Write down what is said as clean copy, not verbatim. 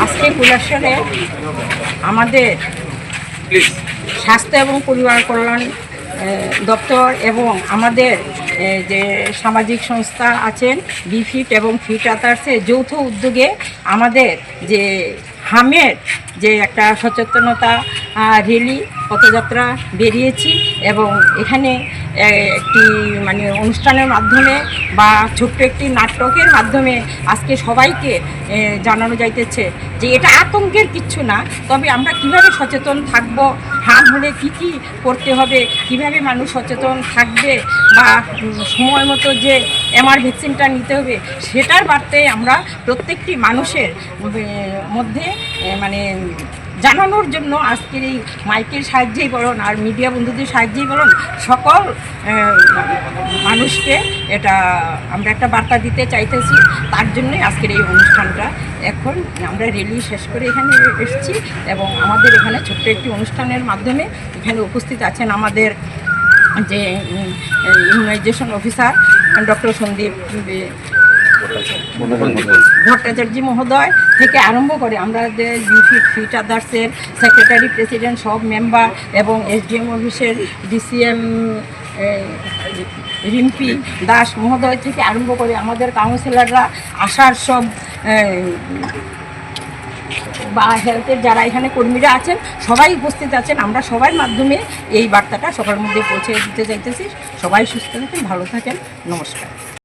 আজকে কুলাশ্বরে আমাদের স্বাস্থ্য এবং পরিবার কল্যাণ দপ্তর এবং আমাদের যে সামাজিক সংস্থা আছেন বিফিট এবং ফিট আদার্সের যৌথ উদ্যোগে আমাদের যে হামের যে একটা সচেতনতা র্যালি পথযাত্রা বেরিয়েছি এবং এখানে একটি মানে অনুষ্ঠানের মাধ্যমে বা ছোট্ট একটি নাটকের মাধ্যমে আজকে সবাইকে জানানো যাইতেছে যে এটা আতঙ্কের কিচ্ছু না, তবে আমরা কিভাবে সচেতন থাকব, হাম হলে কী কী করতে হবে, কিভাবে মানুষ সচেতন থাকবে বা সময় মতো যে এমআর ভ্যাকসিনটা নিতে হবে সেটার বার্তায় আমরা প্রত্যেকটি মানুষের মধ্যে মানে জানানোর জন্য আজকের এই মাইকের সাহায্যেই বলুন আর মিডিয়া বন্ধুদের সাহায্যেই বলুন সকল মানুষকে এটা আমরা একটা বার্তা দিতে চাইতেছি। তার জন্যই আজকের এই অনুষ্ঠানটা। এখন আমরা র্যালি শেষ করে এখানে এসেছি এবং আমাদের এখানে ছোট্ট একটি অনুষ্ঠানের মাধ্যমে এখানে উপস্থিত আছেন আমাদের যে immunization officer doctor Sandip Bhattacharya মহোদয় থেকে আরম্ভ করে আমাদের বিফিট ফিট আদার্সের সেক্রেটারি প্রেসিডেন্ট সব মেম্বার এবং এসডিএম অফিসের ডিসিএম রিম্পি দাস মহোদয় থেকে আরম্ভ করে আমাদের কাউন্সিলররা আসার সব বা হেলথের যারা এখানে কর্মীরা আছেন সবাই উপস্থিত আছেন। আমরা সবার মাধ্যমে এই বার্তাটা সবার মধ্যে পৌঁছে দিতে চাইতেছি। সবাই সুস্থ থাকেন, ভালো থাকেন, নমস্কার।